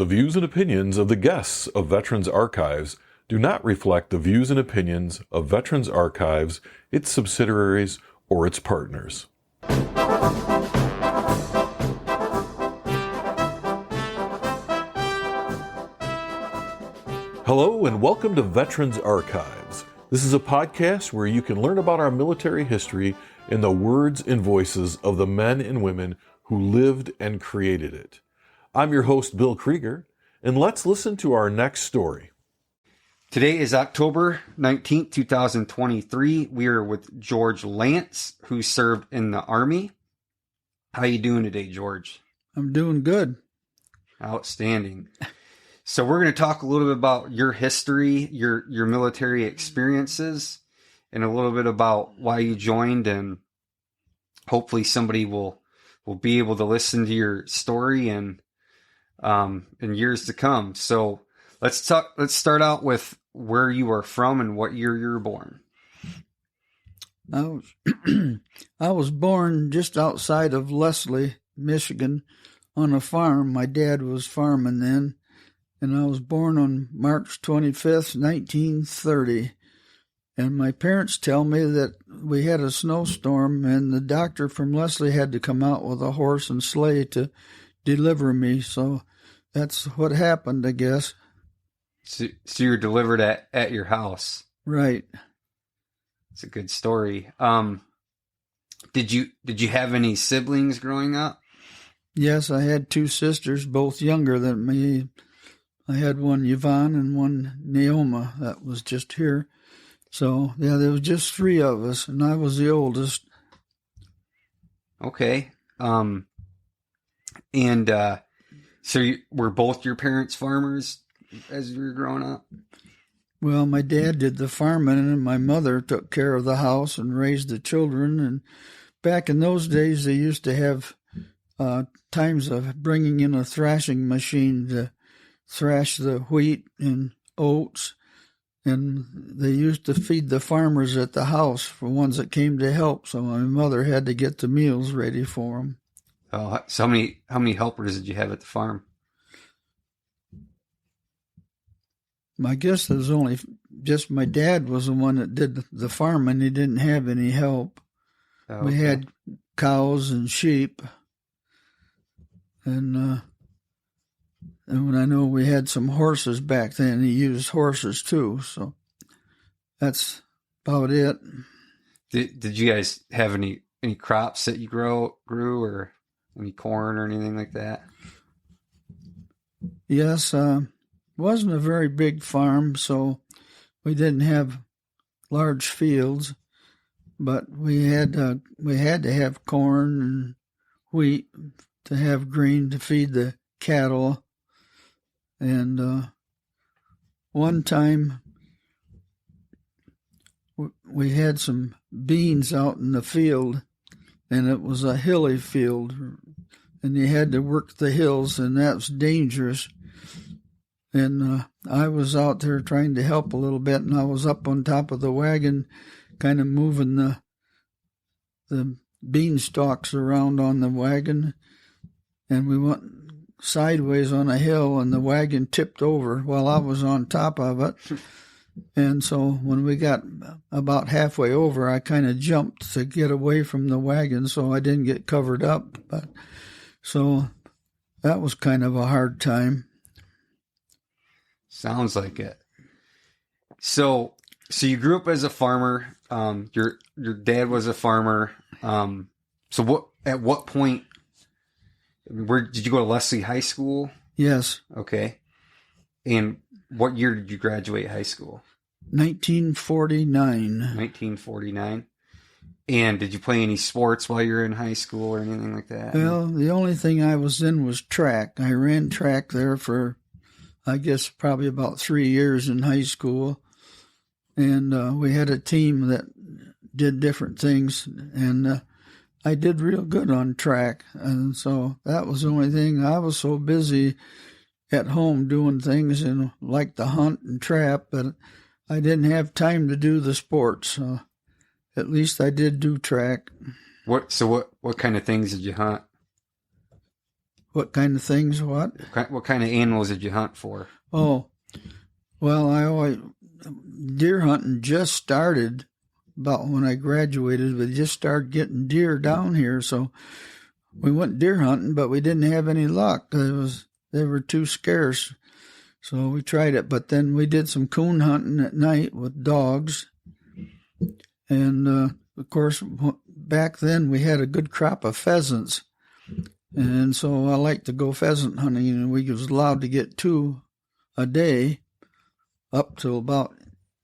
The views and opinions of the guests of Veterans Archives do not reflect the views and opinions of Veterans Archives, its subsidiaries, or its partners. Hello and welcome to Veterans Archives. This is a podcast where you can learn about our military history in the words and voices of the men and women who lived and created it. I'm your host, Bill Krieger, and let's listen to our next story. Today is October 19th, 2023. We are with George Lantz, who served in the Army. How you doing today, George? I'm doing good. Outstanding. So we're going to talk a little bit about your history, your military experiences, and a little bit about why you joined, and hopefully somebody will be able to listen to your story and in years to come. So let's start out with where you are from and what year you were born. I was born just outside of Leslie, Michigan, on a farm. My dad was farming then, and I was born on March 25th, 1930. And my parents tell me that we had a snowstorm, and the doctor from Leslie had to come out with a horse and sleigh to deliver me. So that's what happened, I guess. So you were delivered at your house. Right. It's a good story. Did you have any siblings growing up? Yes, I had two sisters, both younger than me. I had one Yvonne and one Naoma that was just here. So, yeah, there was just three of us, and I was the oldest. Okay. So were both your parents farmers as you were growing up? Well, my dad did the farming, and my mother took care of the house and raised the children. And back in those days, they used to have times of bringing in a thrashing machine to thrash the wheat and oats, and they used to feed the farmers at the house for ones that came to help. So my mother had to get the meals ready for them. Oh, so how many helpers did you have at the farm? I guess there was only just my dad was the one that did the farming. He didn't have any help. Oh, okay. We had cows and sheep, and when I know we had some horses back then, he used horses too. So that's about it. Did you guys have any crops that you grew, or any corn or anything like that? Yes, wasn't a very big farm, so we didn't have large fields, but we had to have corn and wheat to have grain to feed the cattle. And one time we had some beans out in the field, and it was a hilly field, and you had to work the hills, and that was dangerous. And I was out there trying to help a little bit, and I was up on top of the wagon kind of moving the bean stalks around on the wagon, and we went sideways on a hill, and the wagon tipped over while I was on top of it. And so when we got about halfway over, I kind of jumped to get away from the wagon so I didn't get covered up. But so that was kind of a hard time. Sounds like it. So you grew up as a farmer. Your dad was a farmer. So at what point? Where did you go to Leslie High School? Yes. Okay. And what year did you graduate high school? 1949. 1949. And did you play any sports while you were in high school or anything like that? Well, the only thing I was in was track. I ran track there for, I guess, probably about 3 years in high school. And we had a team that did different things. And I did real good on track. And so that was the only thing. I was so busy at home doing things and like to hunt and trap that I didn't have time to do the sports. At least I did do track. What kind of things did you hunt? What kind of things? What? What kind of animals did you hunt for? Oh, well, deer hunting just started about when I graduated. We just started getting deer down here, so we went deer hunting, but we didn't have any luck. They were too scarce, so we tried it. But then we did some coon hunting at night with dogs, and of course, back then we had a good crop of pheasants, and so I liked to go pheasant hunting, and we was allowed to get 2 a day, up to about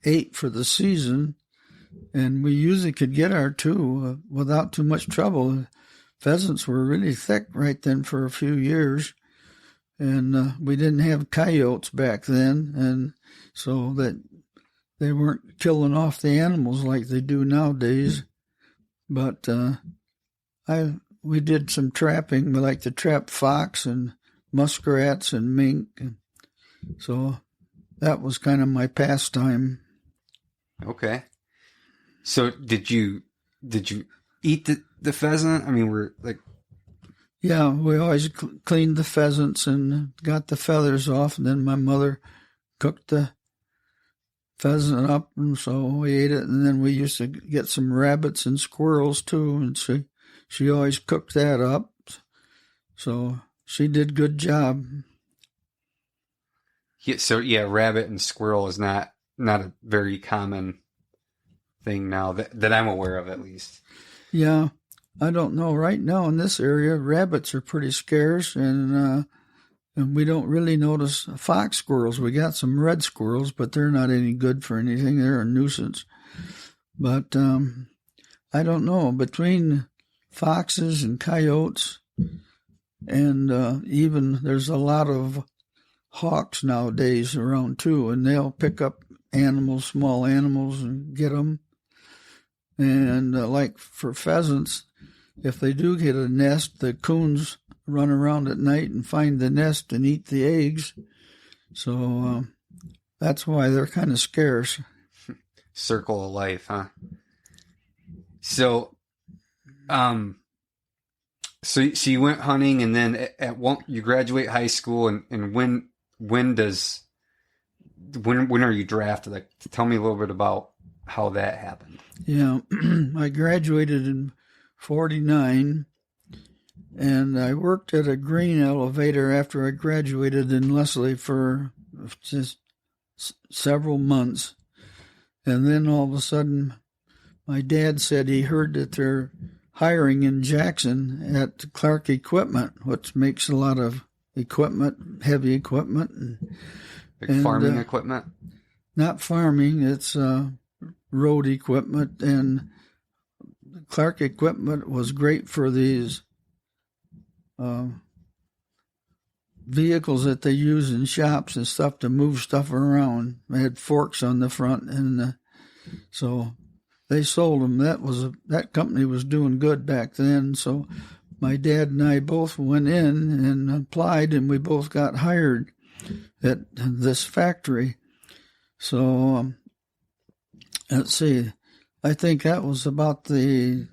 8 for the season, and we usually could get our 2 without too much trouble. Pheasants were really thick right then for a few years, and we didn't have coyotes back then, and so that they weren't killing off the animals like they do nowadays. But we did some trapping. We like to trap fox and muskrats and mink, so that was kind of my pastime. Okay. So did you eat the pheasant? I mean, Yeah, we always cleaned the pheasants and got the feathers off, and then my mother cooked the pheasant up, and so we ate it. And then we used to get some rabbits and squirrels too, and she always cooked that up. So she did a good job. Yeah, so rabbit and squirrel is not a very common thing now that I'm aware of, at least. Yeah, I don't know. Right now in this area, rabbits are pretty scarce, and we don't really notice fox squirrels. We got some red squirrels, but they're not any good for anything. They're a nuisance. But I don't know. Between foxes and coyotes, and even there's a lot of hawks nowadays around too, and they'll pick up animals, small animals, and get them. And like for pheasants, if they do get a nest, the coons run around at night and find the nest and eat the eggs. So that's why they're kind of scarce. Circle of life, huh? So, so you went hunting, and then you graduate high school, and when are you drafted? Like, tell me a little bit about how that happened. Yeah, I graduated in 49, and I worked at a grain elevator after I graduated in Leslie for just several months. And then all of a sudden, my dad said he heard that they're hiring in Jackson at Clark Equipment, which makes a lot of equipment, heavy equipment. Like farming equipment? Not farming, it's road equipment. And Clark Equipment was great for these vehicles that they use in shops and stuff to move stuff around. They had forks on the front, and so they sold them. That company was doing good back then. So my dad and I both went in and applied, and we both got hired at this factory. So let's see, I think that was about the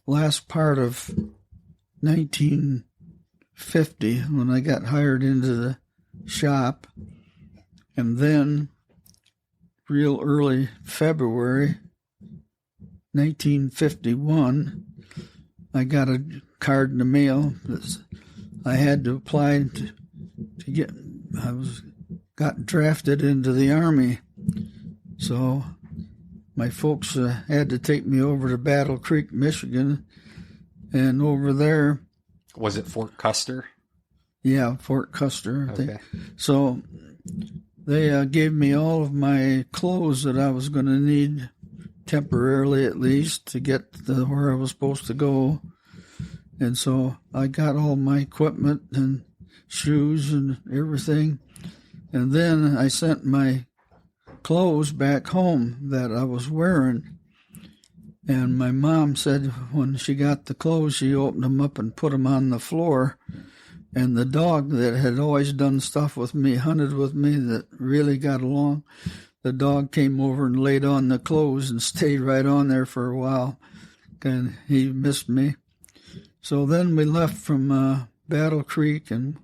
last part of 1950 when I got hired into the shop. And then real early February 1951, I got a card in the mail that I had to apply to get. Got drafted into the Army. So my folks had to take me over to Battle Creek, Michigan, and over there. Was it Fort Custer? Yeah, Fort Custer. I think. Okay. So they gave me all of my clothes that I was going to need, temporarily at least, to get where I was supposed to go. And so I got all my equipment and shoes and everything. And then I sent my clothes back home that I was wearing. And my mom said when she got the clothes, she opened them up and put them on the floor. And the dog that had always done stuff with me, hunted with me, that really got along, the dog came over and laid on the clothes and stayed right on there for a while. And he missed me. So then we left from Battle Creek, and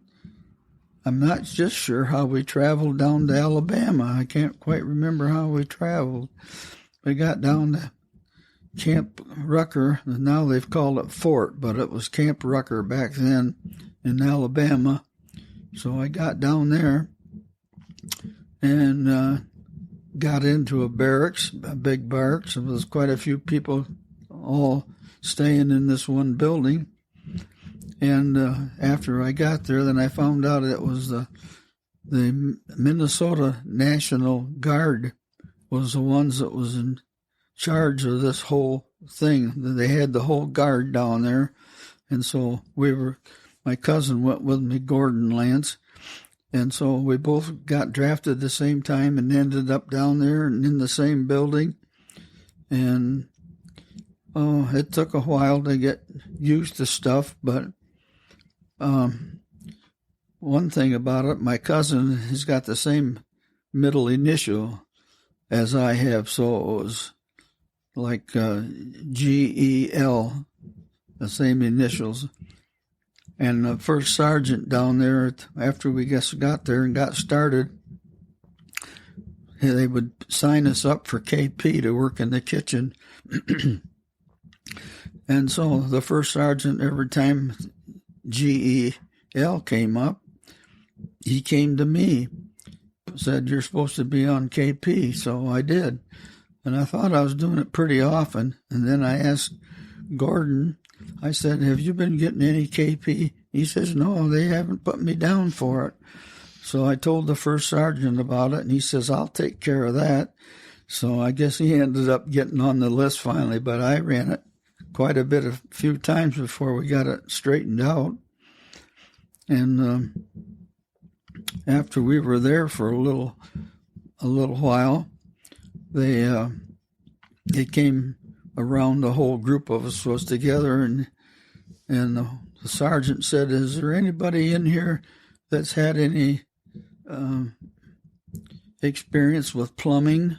I'm not just sure how we traveled down to Alabama. I can't quite remember how we traveled. We got down to Camp Rucker, and now they've called it Fort, but it was Camp Rucker back then in Alabama. So I got down there and got into a barracks, a big barracks. There was quite a few people all staying in this one building. And after I got there, then I found out it was the Minnesota National Guard was the ones that was in charge of this whole thing. They had the whole guard down there. And so my cousin went with me, Gordon Lantz. And so we both got drafted at the same time and ended up down there and in the same building. And it took a while to get used to stuff, but one thing about it, my cousin has got the same middle initial as I have, so it was like GEL, the same initials. And the first sergeant down there, after we got there and got started, they would sign us up for KP to work in the kitchen. And so the first sergeant, every time GEL came up, he came to me, said, "You're supposed to be on KP." So I did. And I thought I was doing it pretty often. And then I asked Gordon, I said, "Have you been getting any KP?" He says, "No, they haven't put me down for it." So I told the first sergeant about it, and he says, "I'll take care of that." So I guess he ended up getting on the list finally, but I ran it quite a few times before we got it straightened out. And after we were there for a little while, they came around. The whole group of us was together, and the sergeant said, "Is there anybody in here that's had any experience with plumbing?"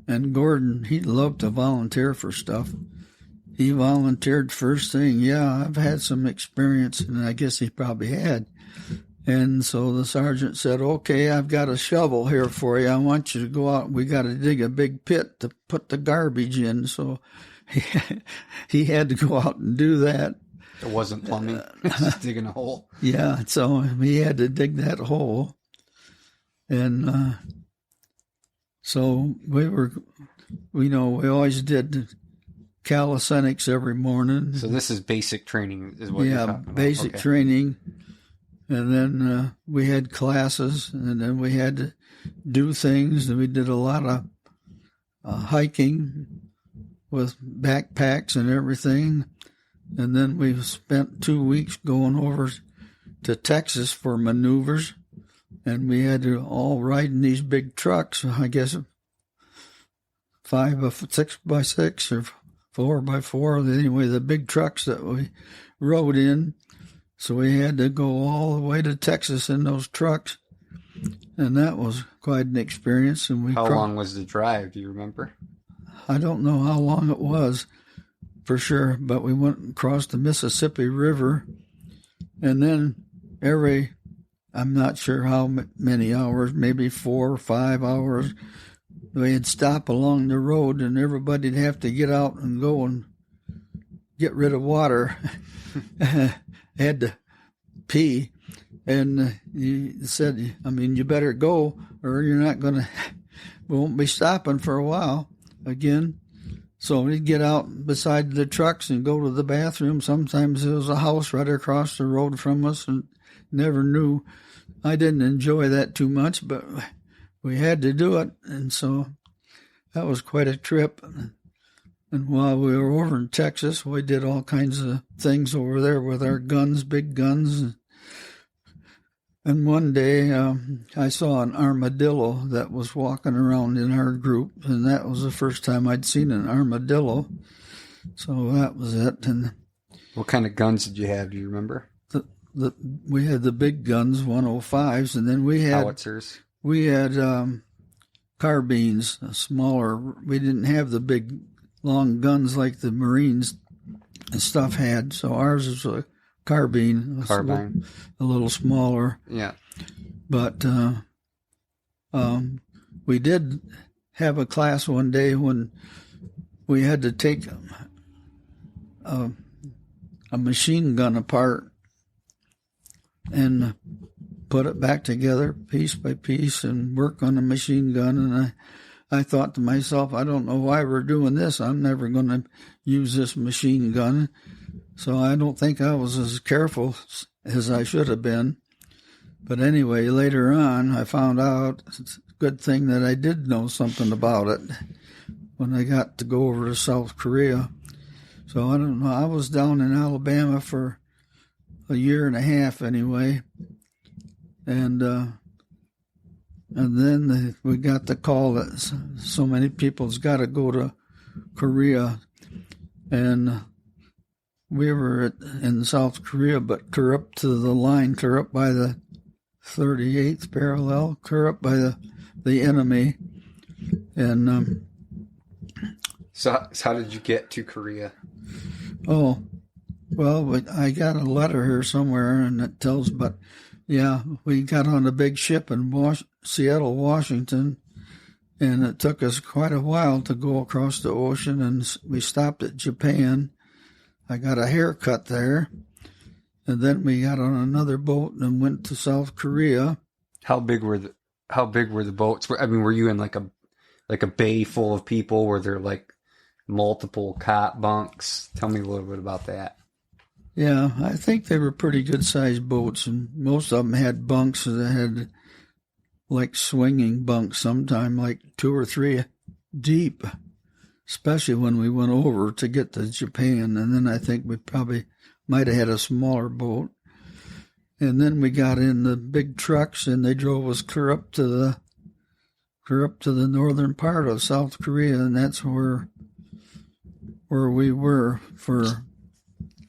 And Gordon, he loved to volunteer for stuff. He volunteered first thing. "Yeah, I've had some experience," and I guess he probably had. And so the sergeant said, "Okay, I've got a shovel here for you. I want you to go out. We got to dig a big pit to put the garbage in." So he had to go out and do that. It wasn't plumbing, just digging a hole. Yeah, so he had to dig that hole. And so we always did calisthenics every morning. So this is basic training, is what you're talking about. Basic training. And then we had classes, and then we had to do things. And we did a lot of hiking with backpacks and everything. And then we spent 2 weeks going over to Texas for maneuvers. And we had to all ride in these big trucks, I guess 6x6 or 4x4. Anyway, the big trucks that we rode in. So we had to go all the way to Texas in those trucks. And that was quite an experience. And how long was the drive? Do you remember? I don't know how long it was for sure, but we went across the Mississippi River. And then I'm not sure how many hours, maybe 4 or 5 hours, we'd stop along the road, and everybody'd have to get out and go and get rid of water. Had to pee. And he said, "You better go, or you're not going to, we won't be stopping for a while again." So we'd get out beside the trucks and go to the bathroom. Sometimes there was a house right across the road from us, and never knew. I didn't enjoy that too much, but we had to do it. And so that was quite a trip. And while we were over in Texas, we did all kinds of things over there with our guns, big guns. And one day I saw an armadillo that was walking around in our group, and that was the first time I'd seen an armadillo. So that was it. And what kind of guns did you have? Do you remember? We had the big guns, 105s, and then we had howitzers. We had carbines, smaller. We didn't have the big long guns like the Marines and stuff had. So ours was a carbine. Carbine. A little smaller. Yeah. But we did have a class one day when we had to take a machine gun apart and put it back together piece by piece and work on the machine gun. And I thought to myself, I don't know why we're doing this. I'm never going to use this machine gun. So I don't think I was as careful as I should have been. But anyway, later on, I found out it's a good thing that I did know something about it when I got to go over to South Korea. So I don't know. I was down in Alabama for a year and a half anyway. And then we got the call that so many people's got to go to Korea. And we were in South Korea, but clear up to the line, clear up by the 38th parallel, clear up by the enemy. And So how did you get to Korea? oh, well, I got a letter here somewhere, and it tells, but yeah, we got on a big ship in Seattle, Washington, and it took us quite a while to go across the ocean, and we stopped at Japan. I got a haircut there, and then we got on another boat and went to South Korea. How big were the boats? I mean, were you in like a bay full of people? Were there like multiple cot bunks? Tell me a little bit about that. Yeah, I think they were pretty good-sized boats, and most of them had bunks that had like swinging bunks, sometime like 2 or 3 deep, especially when we went over to get to Japan. And then I think we probably might have had a smaller boat. And then we got in the big trucks, and they drove us clear up to the northern part of South Korea, and that's where we were for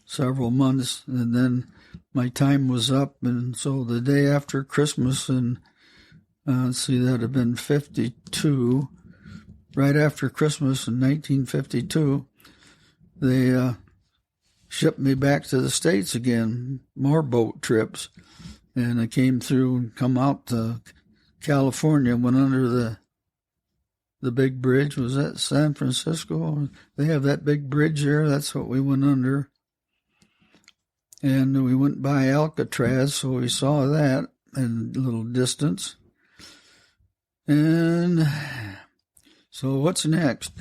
several months. And then my time was up, and so the day after Christmas, and that'd have been 52, right after Christmas in 1952, they shipped me back to the States again, more boat trips. And I came through and come out to California, went under the big bridge. Was that San Francisco? They have that big bridge there. That's what we went under. And we went by Alcatraz, so we saw that in a little distance. And so what's next?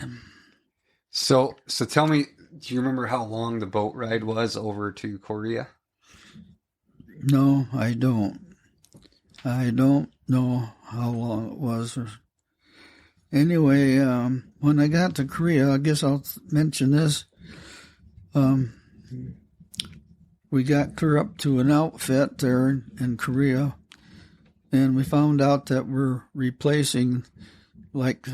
So tell me, do you remember how long the boat ride was over to Korea? No, I don't. I don't know how long it was. Anyway, when I got to Korea, I guess I'll mention this. We got clear up to an outfit there in Korea, and we found out that we're replacing like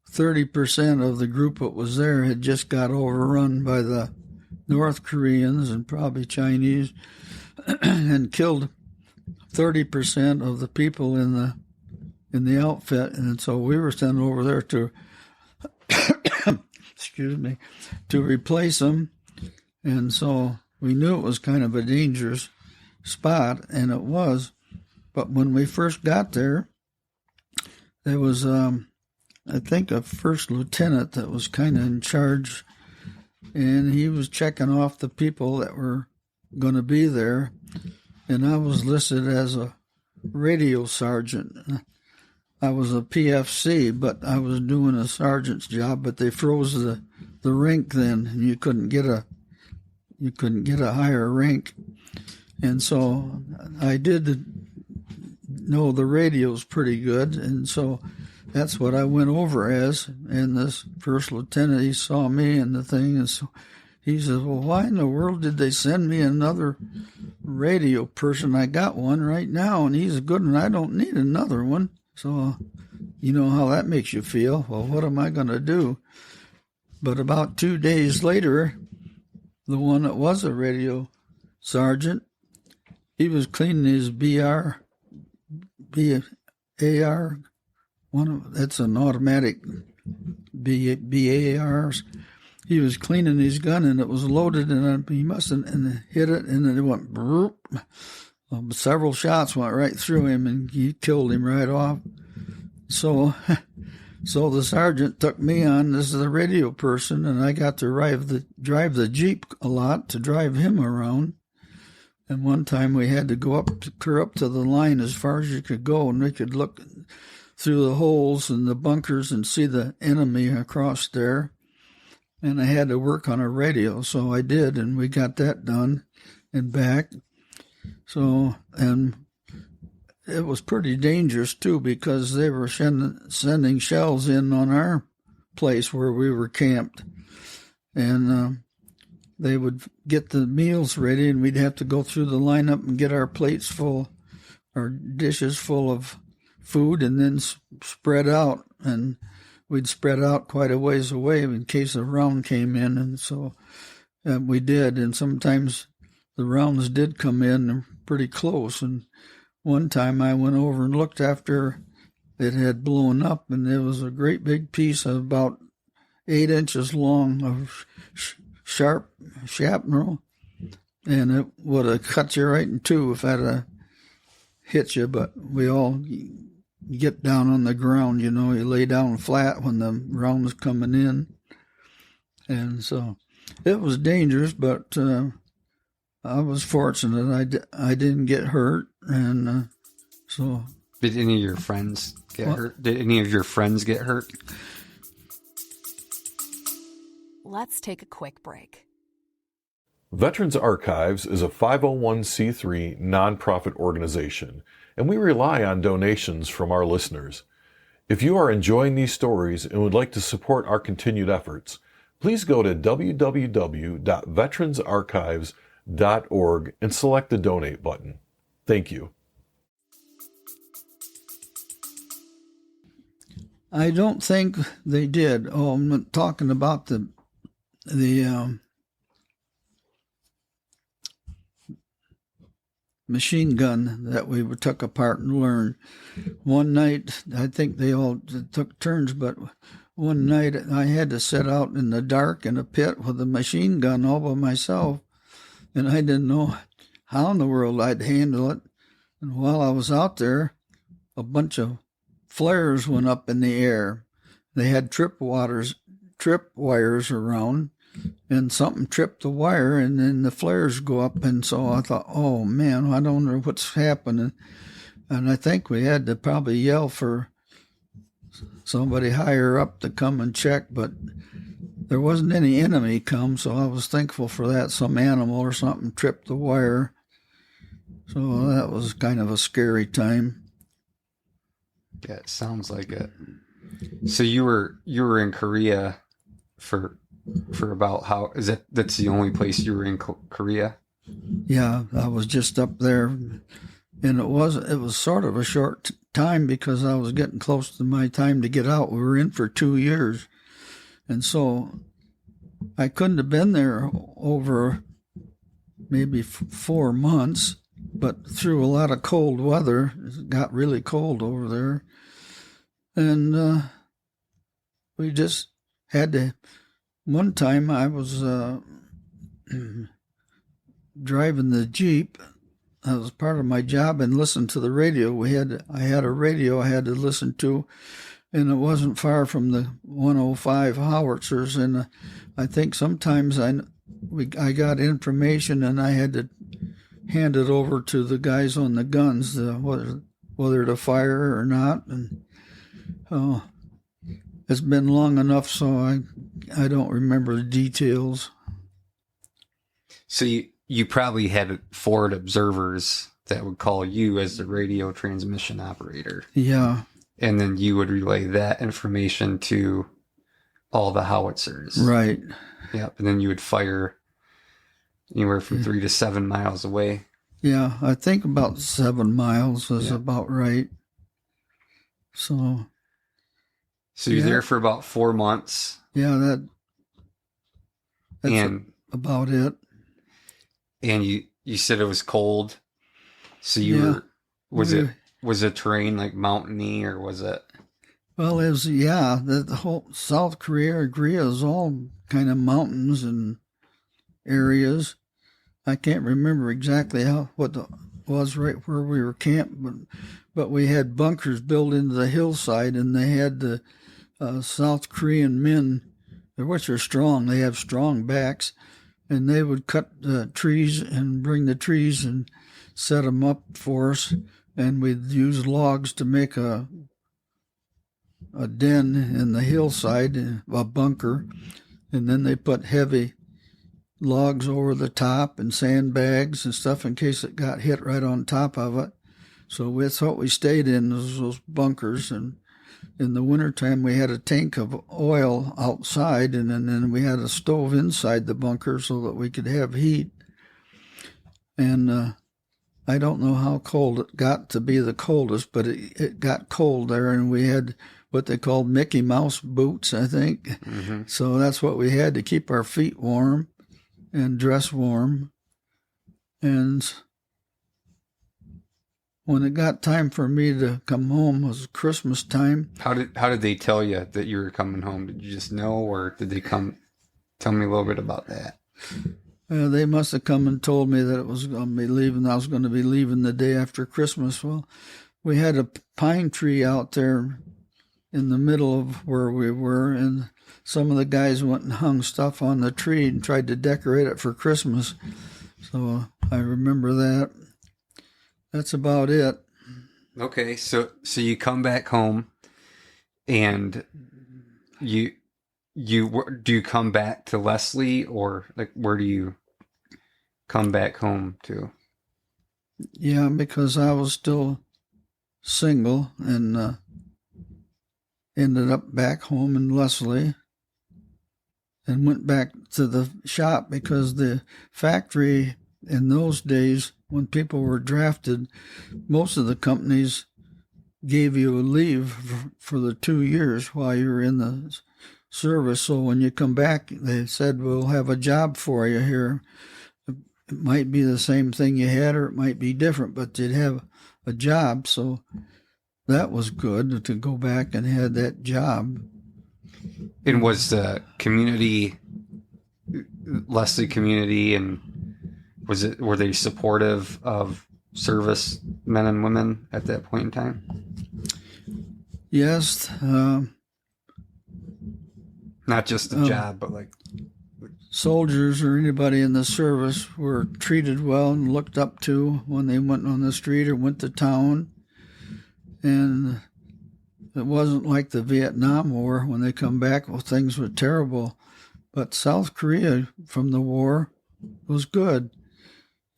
30% of the group that was there had just got overrun by the North Koreans and probably Chinese and killed 30% of the people in the outfit. And so we were sent over there to to replace them. And so we knew it was kind of a dangerous spot, and it was. But when we first got there, there was I think a first lieutenant that was kind of in charge, and he was checking off the people that were going to be there, and I was listed as a radio sergeant. I was a PFC, but I was doing a sergeant's job, but they froze the rank then, and you couldn't get a higher rank. And so I did know the radios pretty good, and so that's what I went over as. And this first lieutenant, he saw me and the thing, and so he says, well, why in the world did they send me another radio person? I got one right now, and he's a good one. I don't need another one. So you know how that makes you feel. Well, what am I going to do? But about 2 days later, the one that was a radio sergeant, he was cleaning his BAR, that's an automatic BARs. he was cleaning his gun and it was loaded, and he must have hit it, and then it went broop. Several shots went right through him, and he killed him right off. So the sergeant took me on as the radio person, and I got to drive the Jeep a lot to drive him around. And one time we had to go clear up to the line as far as you could go, and we could look through the holes in the bunkers and see the enemy across there. And I had to work on a radio, so I did, and we got that done and back. So, and it was pretty dangerous, too, because they were sending shells in on our place where we were camped. And they would get the meals ready, and we'd have to go through the lineup and get our plates full, our dishes full of food, and then spread out. And we'd spread out quite a ways away in case a round came in. And so we did. And sometimes the rounds did come in pretty close. And one time I went over and looked after it had blown up, and there was a great big piece of about 8 inches long of sharp shrapnel, and it would have cut you right in two if I'd have hit you. But we all get down on the ground, you lay down flat when the round was coming in. And so it was dangerous, but I was fortunate. I didn't get hurt, and so. Did any of your friends get hurt? Did any of your friends get hurt? Let's take a quick break. Veterans Archives is a 501c3 nonprofit organization, and we rely on donations from our listeners. If you are enjoying these stories and would like to support our continued efforts, please go to www.veteransarchives.org and select the donate button. Thank you. I don't think they did. Oh, I'm talking about the machine gun that we took apart and learned. One night, I think they all took turns, but one night I had to sit out in the dark in a pit with a machine gun all by myself, and I didn't know how in the world I'd handle it. And while I was out there, a bunch of flares went up in the air. They had trip wires around, and something tripped the wire, and then the flares go up. And so I thought, oh man, I don't know what's happening. And I think we had to probably yell for somebody higher up to come and check, but there wasn't any enemy come, so I was thankful for that. Some animal or something tripped the wire. So that was kind of a scary time. Yeah, it sounds like it. So you were in Korea for about that's the only place you were in Korea? Yeah, I was just up there, and it was sort of a short time because I was getting close to my time to get out. We were in for 2 years, and so I couldn't have been there over maybe 4 months, but through a lot of cold weather, it got really cold over there, and we just had to. One time I was driving the Jeep. That was part of my job, and listened to the radio. I had a radio I had to listen to, and it wasn't far from the 105 howitzers. And I think sometimes I got information, and I had to hand it over to the guys on the guns, whether to fire or not. And it's been long enough, so I don't remember the details. So you probably had forward observers that would call you as the radio transmission operator. Yeah. And then you would relay that information to all the howitzers. Right. Yep. And then you would fire anywhere from 3 to 7 miles away. Yeah, I think about 7 miles is about right. So you're there for about 4 months. Yeah, that's about it. And you said it was cold. So was the terrain like mountainy, or was it? Well, the whole South Korea is all kind of mountains and areas. I can't remember exactly what was right where we were camped, but we had bunkers built into the hillside, and they had the South Korean men, which are strong. They have strong backs, and they would cut the trees and bring the trees and set them up for us, and we'd use logs to make a den in the hillside, a bunker, and then they put heavy logs over the top and sandbags and stuff in case it got hit right on top of it. So that's what we stayed in, those bunkers. And in the wintertime, we had a tank of oil outside, and then we had a stove inside the bunker so that we could have heat. And I don't know how cold it got to be the coldest, but it got cold there, and we had what they called Mickey Mouse boots, I think. Mm-hmm. So that's what we had to keep our feet warm and dress warm. And when it got time for me to come home, it was Christmas time. How did they tell you that you were coming home? Did you just know, or did they come? Tell me a little bit about that. They must have come and told me that it was going to be leaving. I was going to be leaving the day after Christmas. Well, we had a pine tree out there in the middle of where we were, and some of the guys went and hung stuff on the tree and tried to decorate it for Christmas. So I remember that. That's about it. Okay, so you come back home, and do you come back to Leslie, or like where do you come back home to? Yeah, because I was still single and ended up back home in Leslie and went back to the shop because the factory in those days, when people were drafted, most of the companies gave you a leave for the 2 years while you were in the service. So when you come back, they said, we'll have a job for you here. It might be the same thing you had, or it might be different, but you'd have a job. So that was good to go back and had that job. And was the community, Leslie community, and were they supportive of service men and women at that point in time? Yes. Not just the job, but like soldiers or anybody in the service were treated well and looked up to when they went on the street or went to town. And it wasn't like the Vietnam War. When they come back, well, things were terrible. But South Korea from the war was good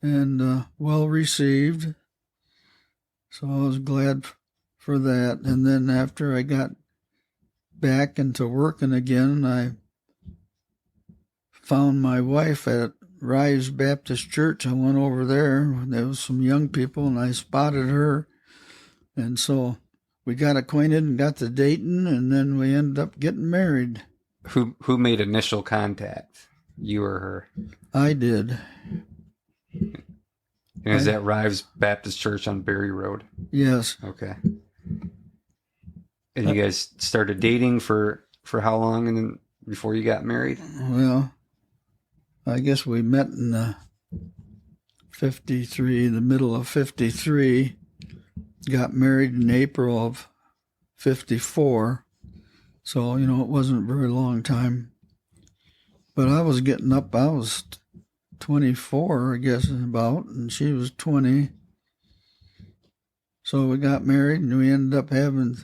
and well received. So I was glad for that. And then after I got back into working again, I found my wife at Rise Baptist Church. I went over there. There was some young people, and I spotted her. And so we got acquainted and got to dating, and then we ended up getting married. Who made initial contact? You or her? I did. And is that Rives Baptist Church on Berry Road? Yes. Okay. And you guys started dating for how long, and then before you got married? Well, I guess we met in 53, the middle of 53. Got married in April of 54. So, it wasn't a very long time. But I was getting up. I was 24, I guess, about, and she was 20. So we got married, and we ended up having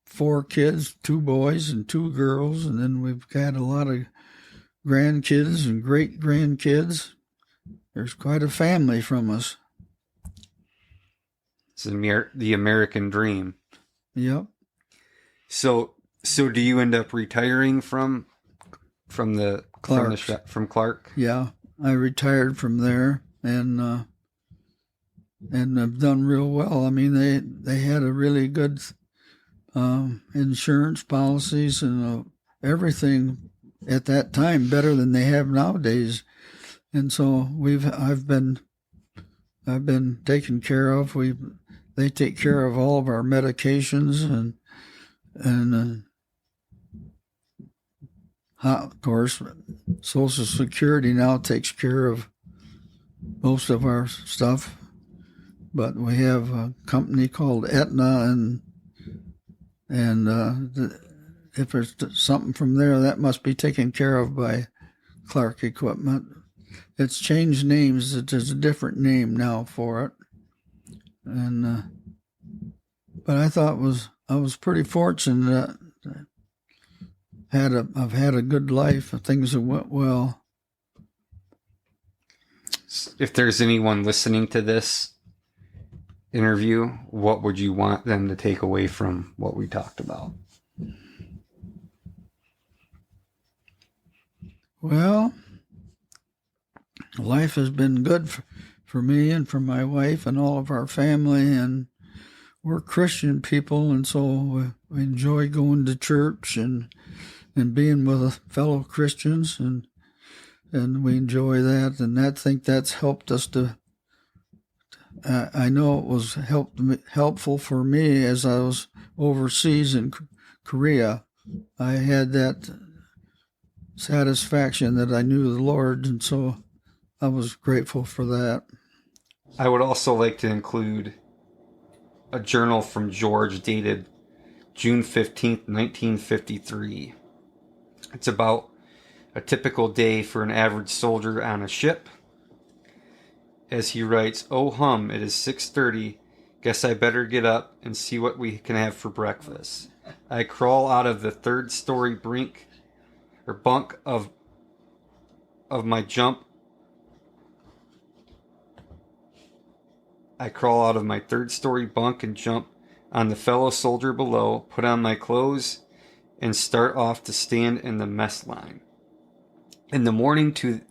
4 kids, 2 boys and 2 girls, and then we've got a lot of grandkids and great-grandkids. There's quite a family from us. It's the American dream. Yep. So do you end up retiring from Clark? Yeah, I retired from there, and I've done real well. I mean, they had a really good insurance policies and everything at that time, better than they have nowadays. And so I've been taken care of. They take care of all of our medications, and And of course, Social Security now takes care of most of our stuff, but we have a company called Aetna, and if there's something from there, that must be taken care of by Clark Equipment. It's changed names. There's a different name now for it, and but I thought I was pretty fortunate. I've had a good life. Things have went well. If there's anyone listening to this interview, what would you want them to take away from what we talked about? Well, life has been good for me and for my wife and all of our family, and we're Christian people, and so we enjoy going to church and being with fellow Christians, and we enjoy that, and I think that's helped us to. I know it was helpful for me as I was overseas in Korea. I had that satisfaction that I knew the Lord, and so I was grateful for that. I would also like to include a journal from George dated June 15th, 1953. It's about a typical day for an average soldier on a ship. As he writes, "Oh hum, it is 6:30. Guess I better get up and see what we can have for breakfast. I crawl out of the third-story bunk of my jump. I crawl out of my third-story bunk and jump on the fellow soldier below, put on my clothes, and start off to stand in the mess line. In the morning to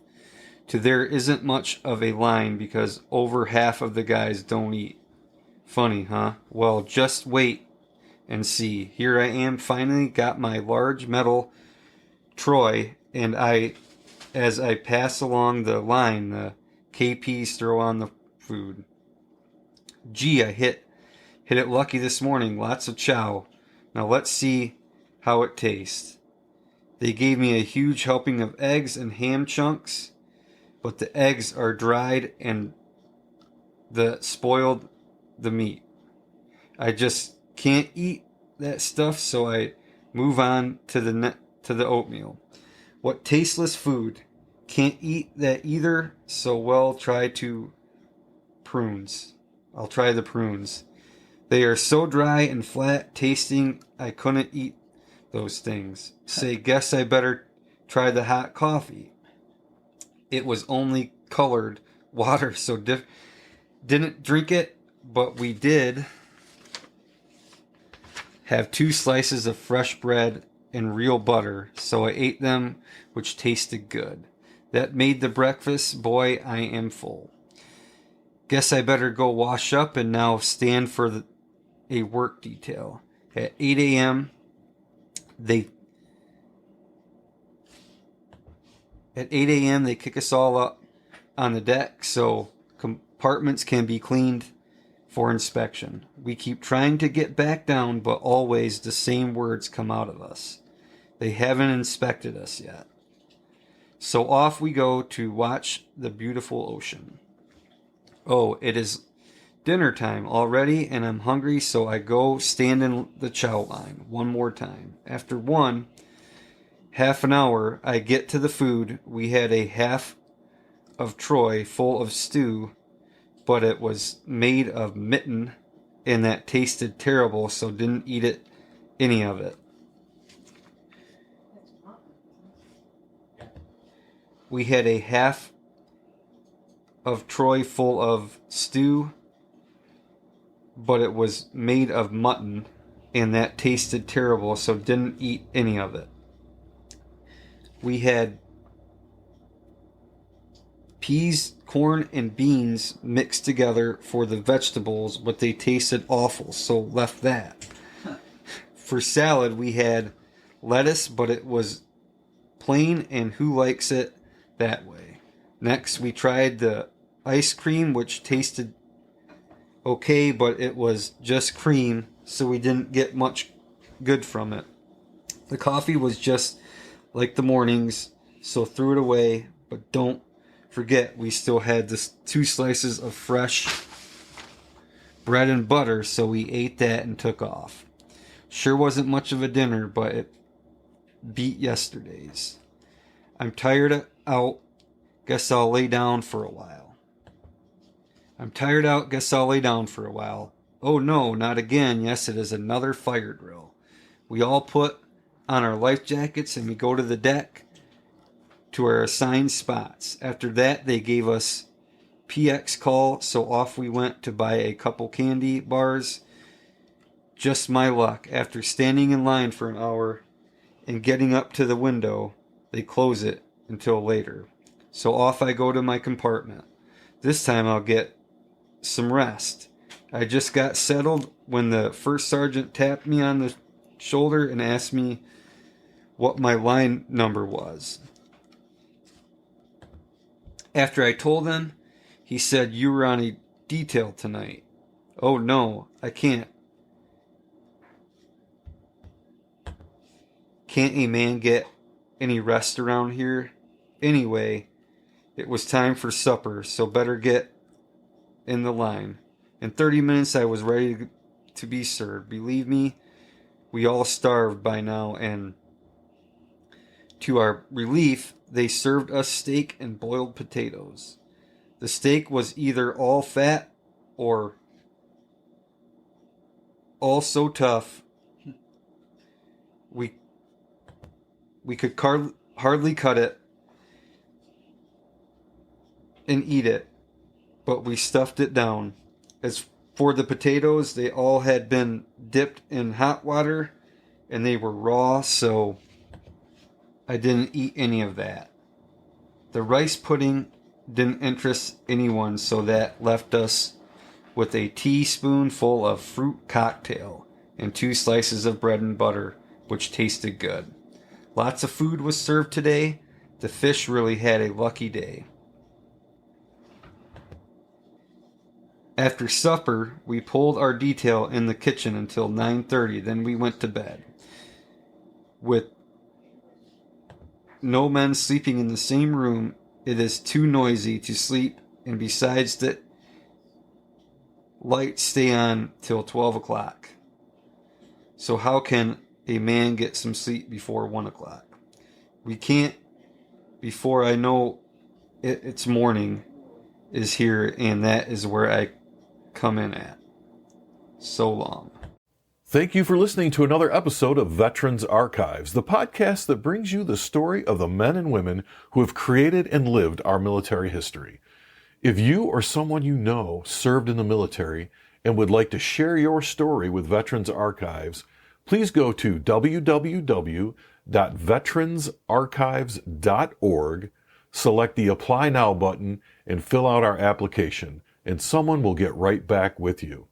there isn't much of a line because over half of the guys don't eat. Funny, huh? Well, just wait and see. Here I am, finally got my large metal Troy, and as I pass along the line, the KPs throw on the food. Gee, I hit it lucky this morning. Lots of chow. Now let's see how it tastes. They gave me a huge helping of eggs and ham chunks, but the eggs are dried and spoiled the meat. I just can't eat that stuff, so I move on to the oatmeal. What tasteless food. Can't eat that either, so I'll try the prunes. They are so dry and flat tasting, I couldn't eat those things. Say, guess I better try the hot coffee. It was only colored water, so didn't drink it, but we did have 2 slices of fresh bread and real butter, so I ate them, which tasted good. That made the breakfast. Boy, I am full. Guess I better go wash up and now stand for a work detail. At 8 a.m., they kick us all up on the deck so compartments can be cleaned for inspection. We keep trying to get back down, but always the same words come out of us. They haven't inspected us yet. So off we go to watch the beautiful ocean. Oh, it is dinner time already, and I'm hungry, so I go stand in the chow line one more time. After half an hour, I get to the food. We had a half of Troy full of stew, but it was made of mitten, and that tasted terrible, so didn't eat any of it. We had a half of Troy full of stew, but it was made of mutton, and that tasted terrible, so didn't eat any of it. We had peas, corn, and beans mixed together for the vegetables, but they tasted awful, so left that. For salad, we had lettuce, but it was plain, and who likes it that way? Next, we tried the ice cream, which tasted okay, but it was just cream, so we didn't get much good from it. The coffee was just like the mornings, so threw it away, but don't forget we still had this 2 slices of fresh bread and butter, so we ate that and took off. Sure wasn't much of a dinner, but it beat yesterday's. I'm tired out, guess I'll lay down for a while. Oh no, not again. Yes, it is another fire drill. We all put on our life jackets and we go to the deck to our assigned spots. After that, they gave us PX call, so off we went to buy a couple candy bars. Just my luck. After standing in line for an hour and getting up to the window, they close it until later. So off I go to my compartment. This time I'll get some rest. I just got settled when the first sergeant tapped me on the shoulder and asked me what my line number was. After I told him, he said, "You were on a detail tonight." Oh no, I can't. Can't a man get any rest around here? Anyway, it was time for supper, so better get in the line. In 30 minutes I was ready to be served. Believe me, we all starved by now, and to our relief, they served us steak and boiled potatoes. The steak was either all fat or all so tough we could hardly cut it and eat it, but we stuffed it down. As for the potatoes, they all had been dipped in hot water and they were raw, so I didn't eat any of that. The rice pudding didn't interest anyone, so that left us with a teaspoonful of fruit cocktail and 2 slices of bread and butter, which tasted good. Lots of food was served today. The fish really had a lucky day. After supper, we pulled our detail in the kitchen until 9:30. Then we went to bed. With no men sleeping in the same room, it is too noisy to sleep, and besides that, lights stay on till 12 o'clock. So how can a man get some sleep before 1 o'clock? We can't before I know it's morning is here, and that is where I come in at. So long. Thank you for listening to another episode of Veterans Archives, the podcast that brings you the story of the men and women who have created and lived our military history. If you or someone you know served in the military and would like to share your story with Veterans Archives, please go to www.veteransarchives.org, select the Apply Now button, and fill out our application, and someone will get right back with you.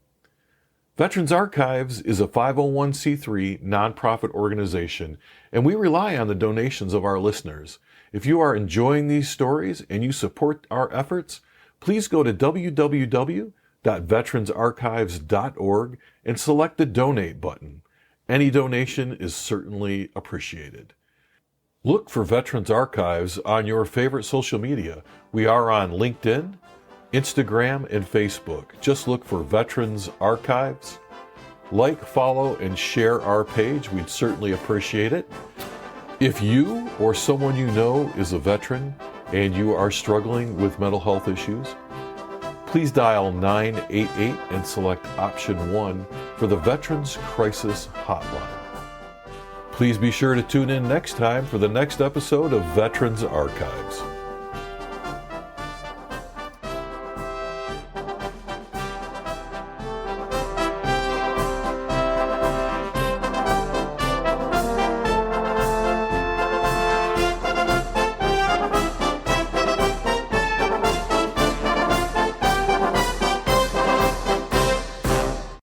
Veterans Archives is a 501c3 nonprofit organization, and we rely on the donations of our listeners. If you are enjoying these stories and you support our efforts, please go to www.veteransarchives.org and select the Donate button. Any donation is certainly appreciated. Look for Veterans Archives on your favorite social media. We are on LinkedIn, Instagram, and Facebook. Just look for Veterans Archives. Like, follow, and share our page. We'd certainly appreciate it. If you or someone you know is a veteran and you are struggling with mental health issues, please dial 988 and select option 1 for the Veterans Crisis Hotline. Please be sure to tune in next time for the next episode of Veterans Archives.